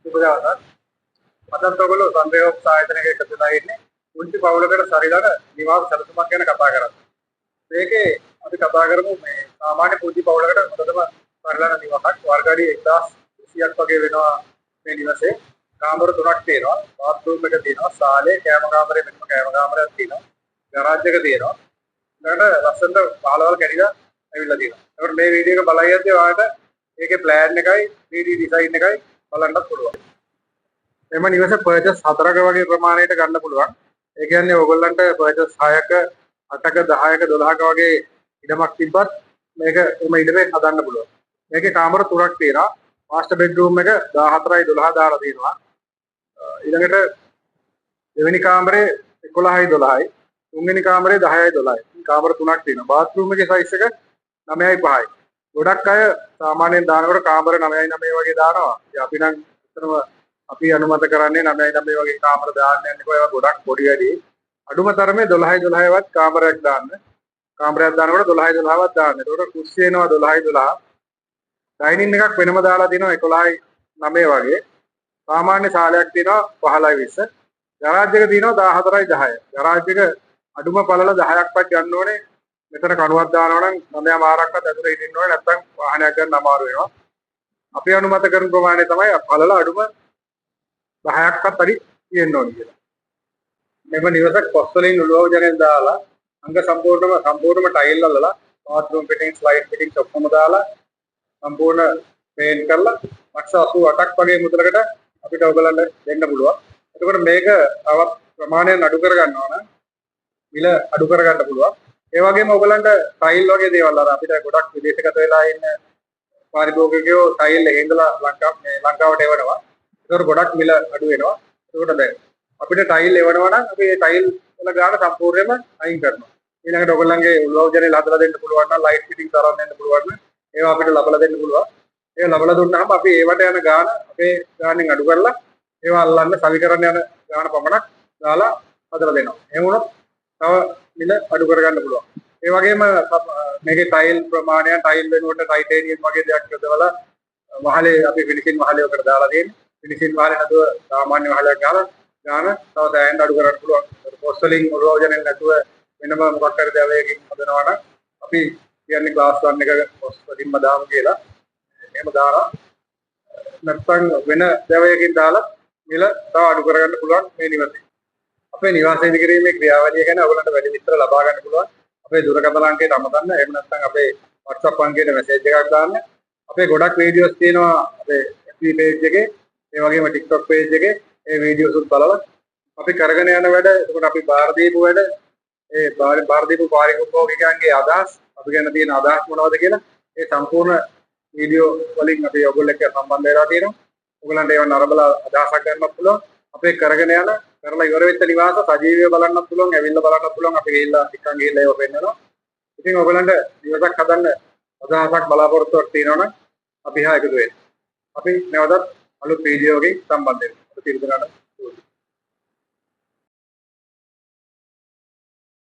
සුබදාසක් අදත් ඔයගොල්ලෝ සංදේශ ආයතනයක එකතු වෙලා ඉන්නේ කුංචි පවුලකට සරිලන නිවාස සැලසුමක් ගැන කතා කරා. මේකේ අපි කතා කරමු මේ සාමාන්‍ය කුංචි පවුලකට හොඳටම සරිලන නිවාසක් වර්ග අඩි 1200ක් වගේ වෙනවා මේ නිවසේ. කාමර 3ක් තියෙනවා. බාත්රූම් එක තියෙනවා. සාලේ කෑම කාමරේ මෙතන කෑම කාමරයක් තියෙනවා. ගරාජ් එක තියෙනවා. ඊළඟට ලස්සනට පහලවල් කැඩිලා ඇවිල්ලා තියෙනවා. ඒකට මේ වීඩියෝ එක බලයියද්දී ඔයාලට ඒකේ ප්ලෑන් එකයි 3D ඩිසයින් එකයි බලන්නත් පුළුවන්. එම නිවස පර්චස් 4ක වගේ ප්‍රමාණයකට ගන්න පුළුවන්. ඒ කියන්නේ ඕගොල්ලන්ට පර්චස් 6ක 8ක 10ක 12ක වගේ ඉඩමක් තිබ්බත් මේක එම ඉඩමේ හදන්න පුළුවන්. මේකේ කාමර 3ක් තියෙනවා. මාස්ටර් බෙඩ්රූම් එක 14යි 12 දාලා තියෙනවා. ඊළඟට දෙවෙනි කාමරේ 11යි 12යි. තුන්වෙනි කාමරේ 10යි 12යි. කාමර 3ක් තියෙනවා. බාත්රූම් එකේ සයිස් එක 9යි 5යි. ගොඩක් අය සාමාන්‍යයෙන් දානකොට කාමර 9යි 9 වගේ දානවා. අපි නම් අතනම අපි අනුමත කරන්නේ 9යි 9 වගේ කාමර දාන්න යන්නේ කොහේවා ගොඩක් පොඩි වැඩි. අඩුම තරමේ 12යි 12වත් කාමරයක් දාන්න. කාමරයක් දානකොට 12යි 12වත් දාන්න. ඒකට කුස්සිය එනවා 12යි 12. ඩයිනින් එකක් වෙනම දාලා තිනවා 11යි 9 වගේ. සාමාන්‍ය ශාලයක් තියෙනවා 15යි 20. ගරාජ් එක තියෙනවා 14යි 10. ගරාජ් එක අඩුම පළල 10ක්වත් ගන්න ඕනේ. මෙතන කණුවක් දානවා නම් 9 මාරක්වත් ඇතුලේ හිටින්න ඕනේ නැත්නම් වාහනයක් ගන්න අමාරු වෙනවා. අපි අනුමත කරන ප්‍රමාණය තමයි පළල අඩුම 10ක්වත් අඩි තියෙන්න ඕනේ කියලා. මෙම නිවස පොස් වලින් උලෝජනෙන් දාලා අංග සම්පූර්ණම ටයිල් අල්ලලා බාත්රූම් ෆිටින්ග්ස් ලයිට් ෆිටින්ග්ස් ඔක්කොම දාලා සම්පූර්ණ පේන්ට් කරලා ලක්ෂ 88ක් වගේ මුදලකට අපිට ඔයගලන්ට දෙන්න පුළුවන්. එතකොට මේක තවත් ප්‍රමාණයක් අඩු කර ගන්නවා නම් මිල අඩු කර ගන්න පුළුවන්. ඒ වගේම ඔයගලන්ට ටයිල් වගේ දේවල් අර අපිට ගොඩක් විදේශගත වෙලා ඉන්න පාරිභෝගිකයෝ ටයිල් එහෙඳලා ලංකාවට එවනවා. ඒකට ගොඩක් මිල අඩු වෙනවා. ඒකට දැන් අපිට ටයිල් එවනවා නම් අපි ඒ ටයිල් වල ගාන සම්පූර්ණයෙන්ම අයින් කරනවා. ඊළඟට ඔයගොල්ලන්ගේ උලෝජනෙල හදලා දෙන්න පුළුවන් නම් ලයිට් ෆිටින්ග් තරම් දෙන්න පුළුවන් නම් ඒවා අපිට ලබලා දෙන්න පුළුවන්. ඒක ලබලා දුන්නාම අපි ඒවට යන ගාන අපේ ගානෙන් අඩු කරලා ඒවා අල්ලන්න සවිකරණ යන ගාන පමණක් දාලා හදලා දෙනවා. එහෙම වුණොත් තව මිල අඩු කරගන්න පුළුවන්. ඒ වගේම මේකේ ටයිල් ප්‍රමාණය ටයිල් වෙනුවට ටයිටේනියම් වගේ දෙයක් යොදවලා වහලේ අපි ෆිනිෂින් වහලේ උකට දාලා තියෙන්නේ. ෆිනිෂින් වහලේ නැතුව සාමාන්‍ය වහලයක් ගාලා ගාන තව දැයන්න අඩු කරන්න පුළුවන්. පොස් වලින් උලෝජනෙන් නැතුව වෙනම මොකක් හරි දැවයකින් හදනවා නම් අපි කියන්නේ ක්ලාස් 1 එක පොස් වලින්ම දාමු කියලා. එහෙම දාලා නැත්නම් වෙන දැවයකින් දාලා මිල තව අඩු කරගන්න පුළුවන් මේ නිවසේ. අපේ නිවාස ඉදිකිරීමේ ක්‍රියාවලිය ගැන ඔයගලන්ට වැඩි විස්තර ලබා ගන්න පුළුවන්. අපේ දුරකථන අංකයට අමතන්න. එහෙම නැත්නම් අපේ WhatsApp අංකයට මැසේජ් එකක් දාන්න. අපේ ගොඩක් වීඩියෝස් තියෙනවා අපේ FB page එකේ, ඒ වගේම TikTok page එකේ. ඒ වීඩියෝස් උත් බලලා අපි කරගෙන යන වැඩ, එතකොට අපි බාර දීපු වැඩ, ඒ බාර දීපු පාරිභෝගිකයන්ගේ අදහස්, අපි ගැන තියෙන අදහස් මොනවද කියලා ඒ සම්පූර්ණ වීඩියෝ වලින් අපි ඔයගොල්ලෝ එක්ක සම්බන්ධ වෙලා තියෙනවා. ඔයගලන්ට ඒව නරඹලා අදහසක් ගන්නත් පුළුවන්. අපේ කරගෙන යන කරලා ඉවර වෙච්ච නිවාස සජීවීව බලන්නත් පුළුවන්, ඇවිල්ලා බලන්නත් පුළුවන්. අපි ගිහිල්ලා ටිකක් ගිහිල්ලා ඒව පෙන්නනවා. ඉතින් ඔයගලන්ට නිවසක් හදන්න අදහසක් බලාපොරොත්තුවක් තියෙනවා නම් අපි හා එකතු වෙන්න. අපි නැවතත් අලුත් වීඩියෝ එකකින් සම්බන්ධ වෙමු. පිළිතුරට